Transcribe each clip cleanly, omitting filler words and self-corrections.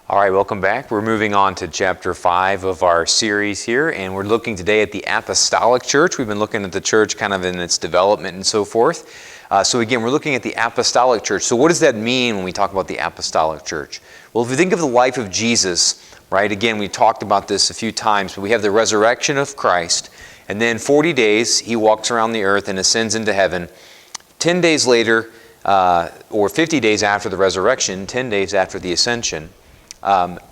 All right, welcome back. We're moving on to chapter 5 of our series here, and we're looking today at the Apostolic Church. We've been looking at the church kind of in its development and so forth. So again, we're looking at the Apostolic Church. So what does that mean when we talk about the Apostolic Church? Well, if you think of the life of Jesus, right, again, we talked about this a few times, but we have the resurrection of Christ, and then 40 days he walks around the earth and ascends into heaven. 10 days later, or 50 days after the resurrection, 10 days after the ascension,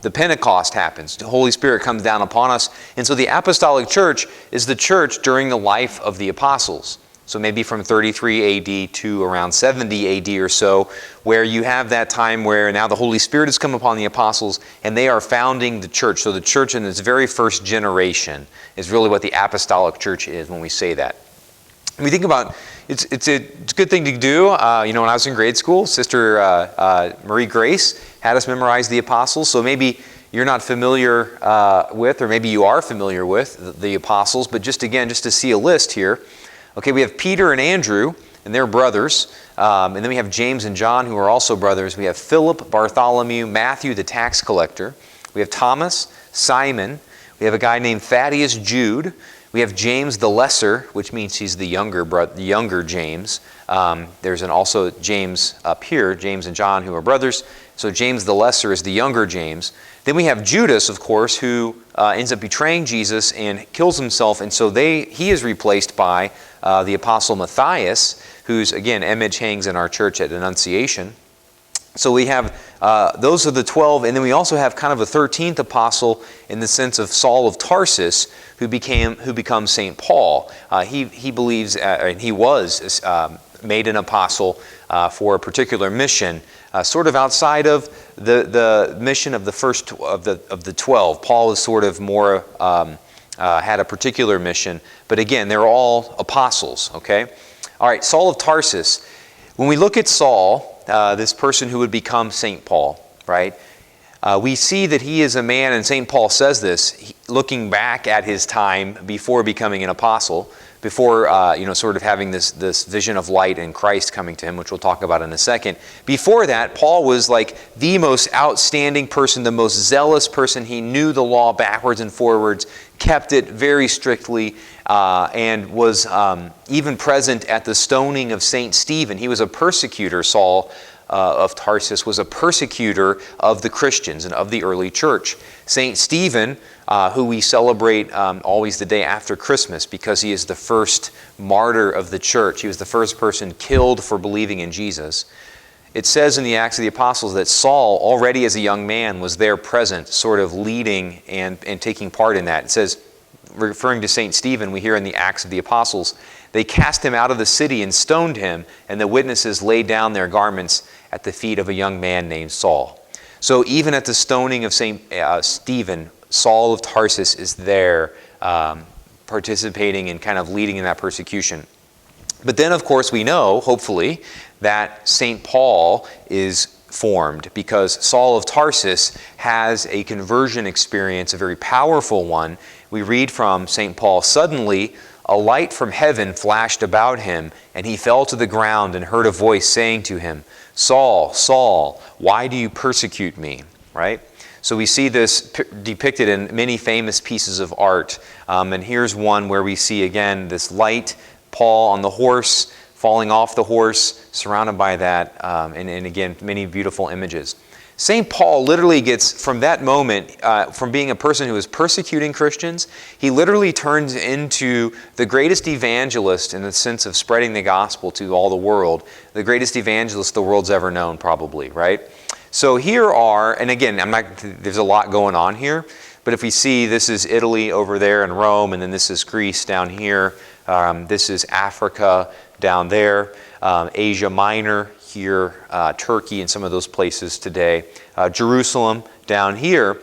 the Pentecost happens. The Holy Spirit comes down upon us. And so the Apostolic Church is the church during the life of the apostles. So maybe from 33 AD to around 70 AD or so, where you have that time where now the Holy Spirit has come upon the apostles and they are founding the church. So the church in its very first generation is really what the Apostolic Church is when we say that. When we think about it's a good thing to do. When I was in grade school, Sister Marie Grace had us memorize the apostles. So maybe you're not familiar with, or maybe you are familiar with the apostles, but just to see a list here. Okay, we have Peter and Andrew, and they're brothers. And then we have James and John, who are also brothers. We have Philip, Bartholomew, Matthew, the tax collector. We have Thomas, Simon. We have a guy named Thaddeus, Jude. We have James the Lesser, which means he's the younger James. There's also James up here, James and John, who are brothers. So James the Lesser is the younger James. Then we have Judas, of course, who ends up betraying Jesus and kills himself. And so he is replaced by the Apostle Matthias, whose, again, image hangs in our church at Annunciation. So we have, those are the 12, and then we also have kind of a 13th apostle in the sense of Saul of Tarsus, who becomes St. Paul. He believes, and he was made an apostle for a particular mission, sort of outside of the mission of the first of the 12. Paul is sort of more had a particular mission, but again, they're all apostles. Okay, all right. Saul of Tarsus. When we look at Saul, this person who would become St. Paul, right? We see that he is a man, and St. Paul says this, looking back at his time before becoming an apostle, before sort of having this vision of light in Christ coming to him, which we'll talk about in a second. Before that, Paul was like the most outstanding person, the most zealous person. He knew the law backwards and forwards, kept it very strictly, and was even present at the stoning of St. Stephen. He was a persecutor. Saul of Tarsus was a persecutor of the Christians and of the early church. St. Stephen, who we celebrate always the day after Christmas because he is the first martyr of the church. He was the first person killed for believing in Jesus. It says in the Acts of the Apostles that Saul, already as a young man, was there present, sort of leading and taking part in that. It says, referring to St. Stephen, we hear in the Acts of the Apostles, they cast him out of the city and stoned him, and the witnesses laid down their garments at the feet of a young man named Saul. So even at the stoning of St. Stephen, Saul of Tarsus is there participating and kind of leading in that persecution. But then, of course, we know, hopefully, that St. Paul is formed because Saul of Tarsus has a conversion experience, a very powerful one. We read from St. Paul, "Suddenly a light from heaven flashed about him, and he fell to the ground and heard a voice saying to him, 'Saul, Saul, why do you persecute me?'" Right? So we see this depicted in many famous pieces of art. And here's one where we see, again, this light, Paul on the horse, falling off the horse, surrounded by that, and again, many beautiful images. St. Paul literally gets, from that moment, from being a person who is persecuting Christians, he literally turns into the greatest evangelist in the sense of spreading the gospel to all the world, the greatest evangelist the world's ever known, probably, right? So here are, and again, there's a lot going on here, but if we see, this is Italy over there and Rome, and then this is Greece down here, this is Africa down there, Asia Minor here, Turkey and some of those places today, Jerusalem down here.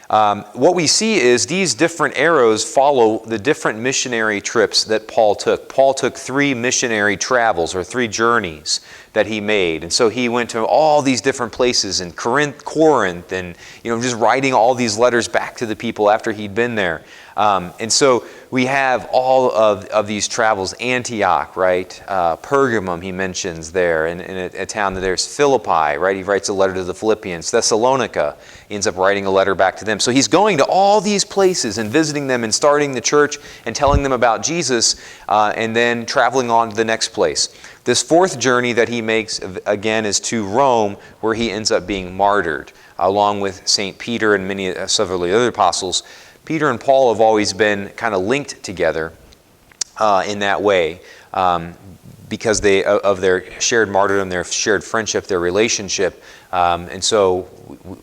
What we see is these different arrows follow the different missionary trips that Paul took. Paul took 3 missionary travels or 3 journeys that he made. And so he went to all these different places in Corinth and, just writing all these letters back to the people after he'd been there. And so we have all of these travels. Antioch, right? Pergamum he mentions there in a town. There's Philippi, right? He writes a letter to the Philippians. Thessalonica, he ends up writing a letter back to them. So he's going to all these places and visiting them and starting the church and telling them about Jesus, and then traveling on to the next place. This fourth journey that he makes, again, is to Rome, where he ends up being martyred, along with St. Peter and several of the other apostles. Peter and Paul have always been kind of linked together in that way because of their shared martyrdom, their shared friendship, their relationship. And so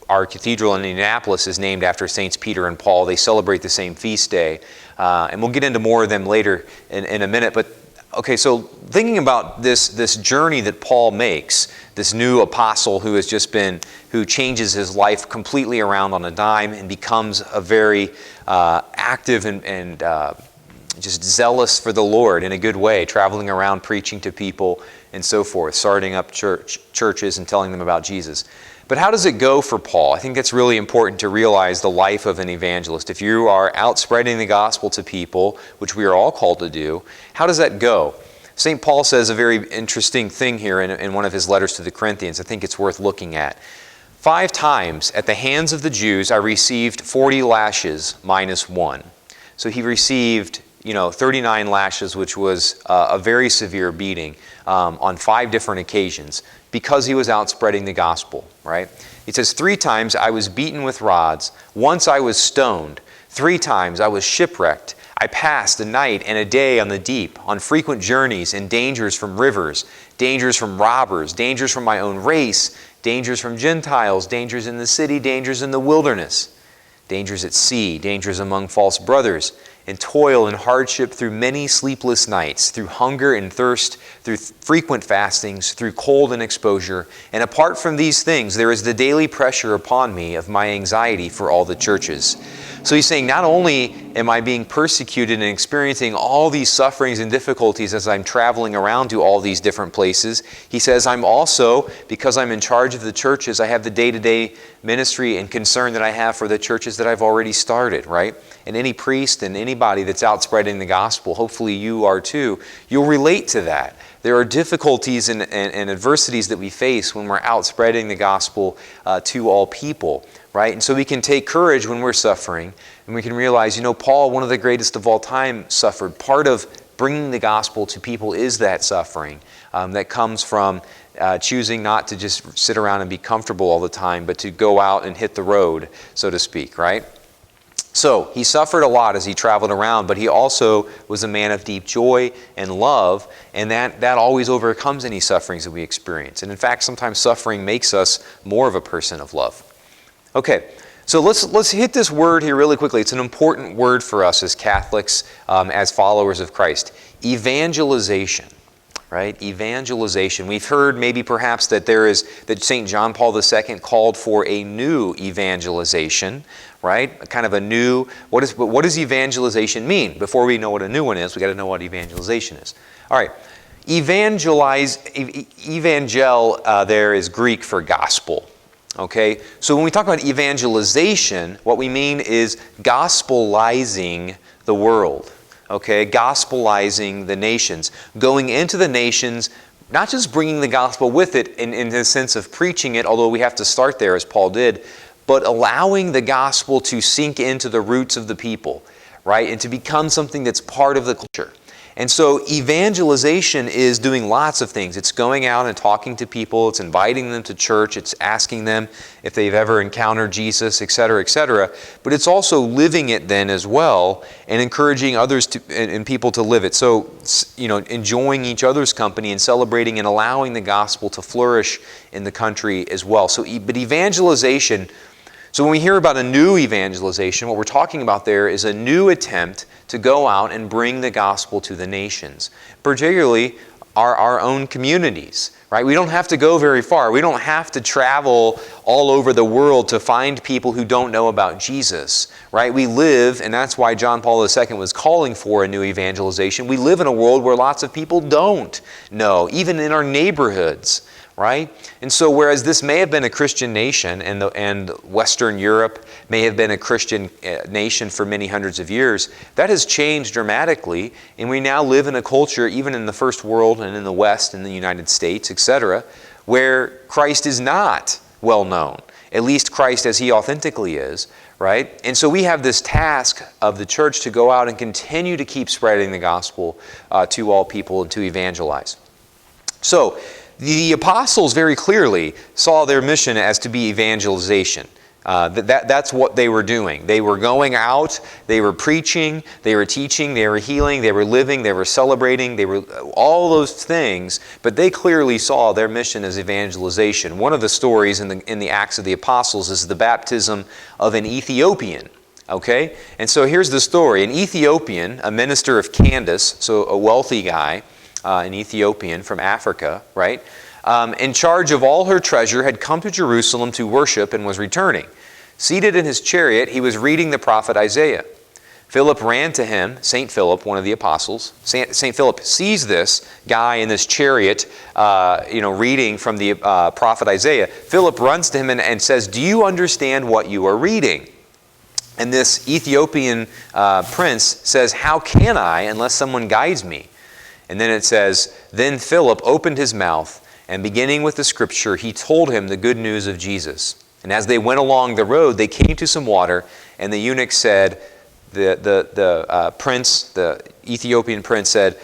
our cathedral in Indianapolis is named after Saints Peter and Paul. They celebrate the same feast day. And we'll get into more of them later in a minute. But okay, so thinking about this journey that Paul makes, this new apostle who changes his life completely around on a dime and becomes a very active and just zealous for the Lord in a good way, traveling around preaching to people and so forth, starting up churches and telling them about Jesus. But how does it go for Paul? I think it's really important to realize the life of an evangelist. If you are out spreading the gospel to people, which we are all called to do, how does that go? St. Paul says a very interesting thing here in one of his letters to the Corinthians. I think it's worth looking at. 5 times at the hands of the Jews I received 40 lashes minus 1. So he received 39 lashes, which was a very severe beating on 5 different occasions because he was out spreading the gospel, right? It says 3 times I was beaten with rods. Once I was stoned. 3 times I was shipwrecked. I passed a night and a day on the deep, on frequent journeys and dangers from rivers, dangers from robbers, dangers from my own race, dangers from Gentiles, dangers in the city, dangers in the wilderness, dangers at sea, dangers among false brothers, and toil and hardship through many sleepless nights, through hunger and thirst, through frequent fastings, through cold and exposure. And apart from these things, there is the daily pressure upon me of my anxiety for all the churches. So he's saying, not only am I being persecuted and experiencing all these sufferings and difficulties as I'm traveling around to all these different places, he says I'm also, because I'm in charge of the churches, I have the day-to-day ministry and concern that I have for the churches that I've already started, right? And any priest and anybody that's out spreading the gospel, hopefully you are too, you'll relate to that. There are difficulties and adversities that we face when we're out spreading the gospel to all people, right? And so we can take courage when we're suffering, and we can realize, Paul, one of the greatest of all time, suffered. Part of bringing the gospel to people is that suffering that comes from choosing not to just sit around and be comfortable all the time, but to go out and hit the road, so to speak, right? So he suffered a lot as he traveled around, but he also was a man of deep joy and love, and that always overcomes any sufferings that we experience. And in fact, sometimes suffering makes us more of a person of love. Okay, so let's hit this word here really quickly. It's an important word for us as Catholics, as followers of Christ. Evangelization. Right? Evangelization. We've heard maybe perhaps that St. John Paul II called for a new evangelization, right? Kind of a new, what does evangelization mean? Before we know what a new one is, we got to know what evangelization is. All right. Evangel there is Greek for gospel. Okay? So when we talk about evangelization, what we mean is gospelizing the world. Okay, gospelizing the nations, going into the nations, not just bringing the gospel with it in the sense of preaching it, although we have to start there as Paul did, but allowing the gospel to sink into the roots of the people, right, and to become something that's part of the culture. And so evangelization is doing lots of things. It's going out and talking to people. It's inviting them to church. It's asking them if they've ever encountered Jesus, etc., etc. But it's also living it then as well and encouraging others and people to live it. So, enjoying each other's company and celebrating and allowing the gospel to flourish in the country as well. But evangelization, so when we hear about a new evangelization, what we're talking about there is a new attempt to go out and bring the gospel to the nations. Particularly, our own communities, right? We don't have to go very far. We don't have to travel all over the world to find people who don't know about Jesus, right? We live, and that's why John Paul II was calling for a new evangelization. We live in a world where lots of people don't know, even in our neighborhoods, right? And so whereas this may have been a Christian nation, and Western Europe may have been a Christian nation for many hundreds of years, that has changed dramatically, and we now live in a culture, even in the first world and in the West, in the United States, etc., where Christ is not well known, at least Christ as He authentically is, right? And so we have this task of the church to go out and continue to keep spreading the gospel to all people and to evangelize. So, the apostles very clearly saw their mission as to be evangelization. That's what they were doing. They were going out, they were preaching, they were teaching, they were healing, they were living, they were celebrating, they were all those things, but they clearly saw their mission as evangelization. One of the stories in the Acts of the Apostles is the baptism of an Ethiopian. Okay? And so here's the story. An Ethiopian, a minister of Candace, so a wealthy guy, an Ethiopian from Africa, right? In charge of all her treasure, had come to Jerusalem to worship and was returning. Seated in his chariot, he was reading the prophet Isaiah. Philip ran to him, St. Philip, one of the apostles. St. Philip sees this guy in this chariot, reading from the prophet Isaiah. Philip runs to him and says, "Do you understand what you are reading?" And this Ethiopian prince says, "How can I unless someone guides me?" And then it says, "Then Philip opened his mouth, and beginning with the scripture, he told him the good news of Jesus. And as they went along the road, they came to some water, and the eunuch said," the Ethiopian prince said,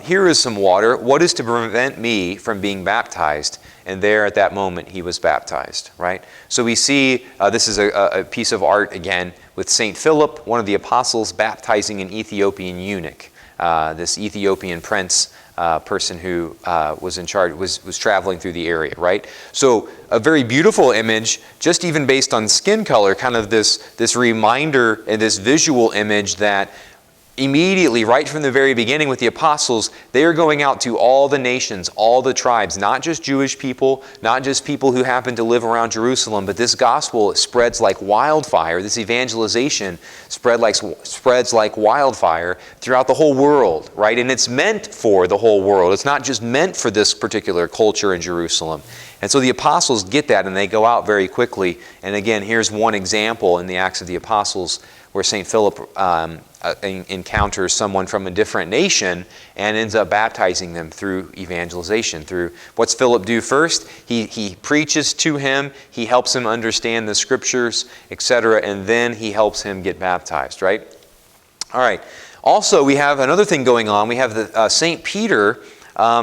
"Here is some water. What is to prevent me from being baptized?" And there at that moment he was baptized, right? So we see this is a piece of art again with St. Philip, one of the apostles, baptizing an Ethiopian eunuch. This Ethiopian prince, person who was in charge, was traveling through the area, right? So a very beautiful image, just even based on skin color, kind of this reminder and this visual image that immediately, right from the very beginning with the apostles, they are going out to all the nations, all the tribes, not just Jewish people, not just people who happen to live around Jerusalem, but this gospel spreads like wildfire. This evangelization spreads like wildfire throughout the whole world, right? And it's meant for the whole world. It's not just meant for this particular culture in Jerusalem. And so the apostles get that, and they go out very quickly. And again, here's one example in the Acts of the Apostles where St. Philip encounters someone from a different nation and ends up baptizing them through evangelization. Through what's Philip do first? He preaches to him, he helps him understand the scriptures, etc., and then he helps him get baptized, right? All right. Also, we have another thing going on. We have the St. Peter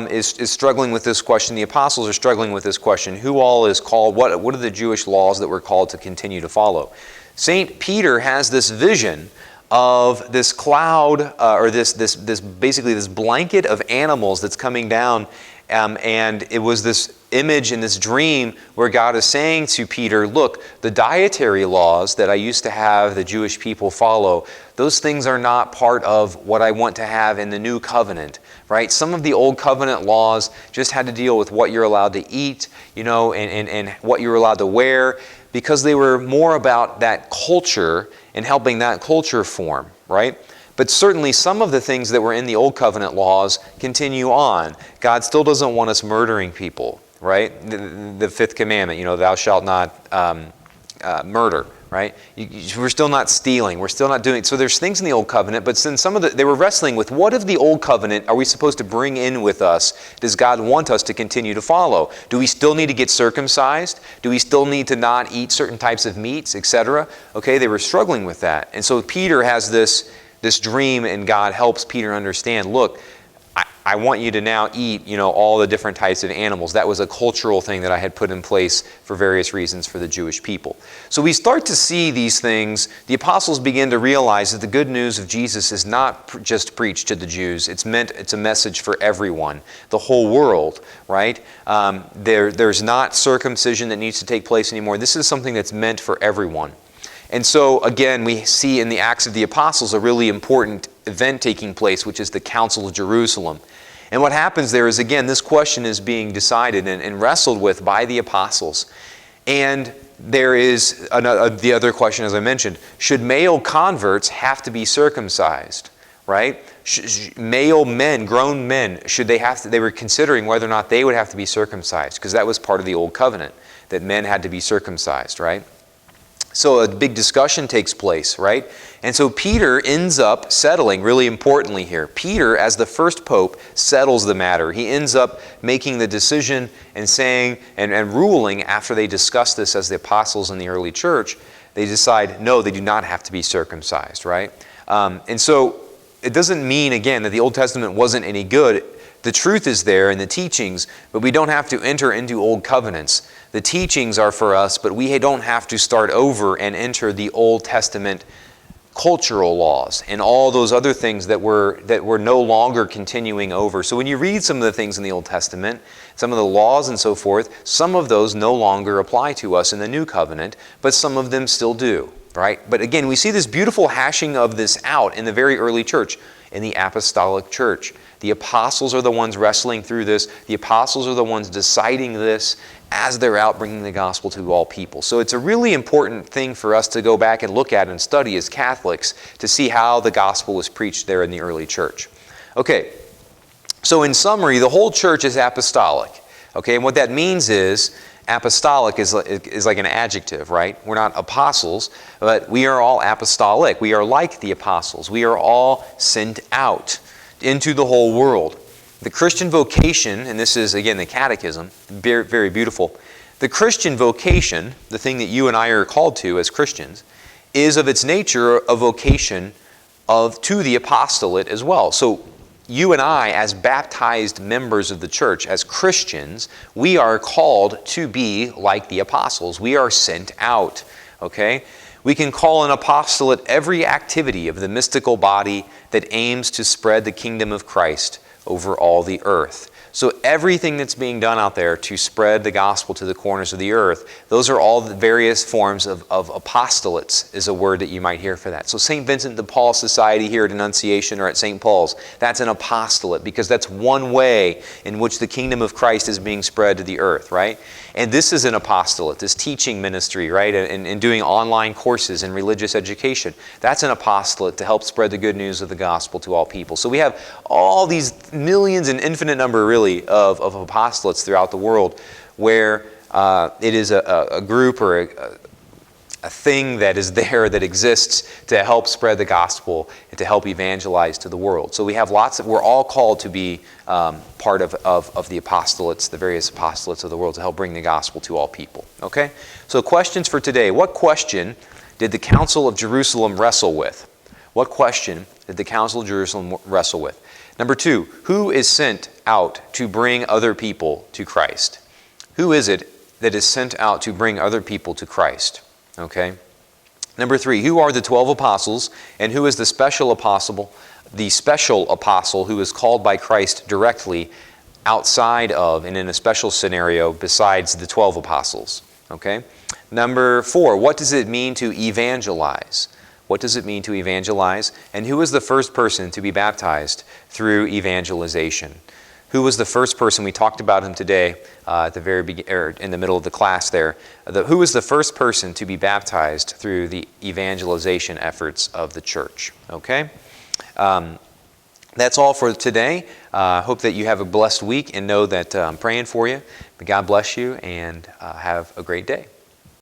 is struggling with this question. The apostles are struggling with this question. Who all is called? What are the Jewish laws that we're called to continue to follow? St. Peter has this vision of this cloud, or this basically this blanket of animals that's coming down, and it was this image in this dream where God is saying to Peter, "Look, the dietary laws that I used to have the Jewish people follow, those things are not part of what I want to have in the new covenant." Right? Some of the old covenant laws just had to deal with what you're allowed to eat, and what you're allowed to wear, because they were more about that culture and helping that culture form, right? But certainly some of the things that were in the Old Covenant laws continue on. God still doesn't want us murdering people, right? The fifth commandment, thou shalt not murder, right? We're still not stealing. We're still not doing... So there's things in the Old Covenant, but since they were wrestling with what of the Old Covenant are we supposed to bring in with us? Does God want us to continue to follow? Do we still need to get circumcised? Do we still need to not eat certain types of meats, etc.? Okay, they were struggling with that. And so Peter has this dream, and God helps Peter understand, look, I want you to now eat, all the different types of animals. That was a cultural thing that I had put in place for various reasons for the Jewish people. So we start to see these things. The apostles begin to realize that the good news of Jesus is not just preached to the Jews. It's a message for everyone, the whole world, right? There's not circumcision that needs to take place anymore. This is something that's meant for everyone. And so, again, we see in the Acts of the Apostles a really important event taking place, which is the Council of Jerusalem. And what happens there is, again, this question is being decided and wrestled with by the apostles. And there is the other question, as I mentioned, should male converts have to be circumcised, right? Male men, grown men, they were considering whether or not they would have to be circumcised, because that was part of the Old Covenant, that men had to be circumcised, right? So a big discussion takes place, right? And so Peter ends up settling, really importantly here. Peter, as the first pope, settles the matter. He ends up making the decision and saying and ruling after they discuss this as the apostles in the early church. They decide, no, they do not have to be circumcised, right? And so it doesn't mean, again, that the Old Testament wasn't any good. The truth is there in the teachings, but we don't have to enter into old covenants. The teachings are for us, but we don't have to start over and enter the Old Testament cultural laws and all those other things that we're no longer continuing over. So when you read some of the things in the Old Testament, some of the laws and so forth, some of those no longer apply to us in the New Covenant, but some of them still do, right? But again, we see this beautiful hashing of this out in the very early church, in the Apostolic Church. The apostles are the ones wrestling through this. The apostles are the ones deciding this as they're out bringing the gospel to all people. So it's a really important thing for us to go back and look at and study as Catholics to see how the gospel was preached there in the early church. Okay, so in summary, the whole church is apostolic. Okay, and what that means is, apostolic is like an adjective, right? We're not apostles, but we are all apostolic. We are like the apostles. We are all sent out into the whole world. The Christian vocation, and this is, again, the catechism, very, very beautiful. The Christian vocation, the thing that you and I are called to as Christians, is of its nature a vocation to the apostolate as well. So you and I, as baptized members of the church, as Christians, we are called to be like the apostles. We are sent out, okay? We can call an apostolate every activity of the mystical body that aims to spread the kingdom of Christ over all the earth. So everything that's being done out there to spread the gospel to the corners of the earth, those are all the various forms of apostolates, is a word that you might hear for that. So St. Vincent de Paul Society here at Annunciation or at St. Paul's, that's an apostolate, because that's one way in which the kingdom of Christ is being spread to the earth, right? And this is an apostolate, this teaching ministry, right? And doing online courses and religious education. That's an apostolate to help spread the good news of the gospel to all people. So we have all these millions and infinite number, really, of apostolates throughout the world, where it is a group or a thing that is there that exists to help spread the gospel and to help evangelize to the world. So we have we're all called to be part of the apostolates, the various apostolates of the world, to help bring the gospel to all people. Okay? So questions for today. What question did the Council of Jerusalem wrestle with? What question did the Council of Jerusalem wrestle with? Number 2, who is sent out to bring other people to Christ? Who is it that is sent out to bring other people to Christ? Okay. Number 3, who are the 12 apostles, and who is the special apostle who is called by Christ directly outside of and in a special scenario besides the 12 apostles? Okay. Number 4, what does it mean to evangelize? What does it mean to evangelize? And who was the first person to be baptized through evangelization? Who was the first person? We talked about him today at the very in the middle of the class there. Who was the first person to be baptized through the evangelization efforts of the church? Okay? That's all for today. Hope that you have a blessed week and know that I'm praying for you. May God bless you and have a great day.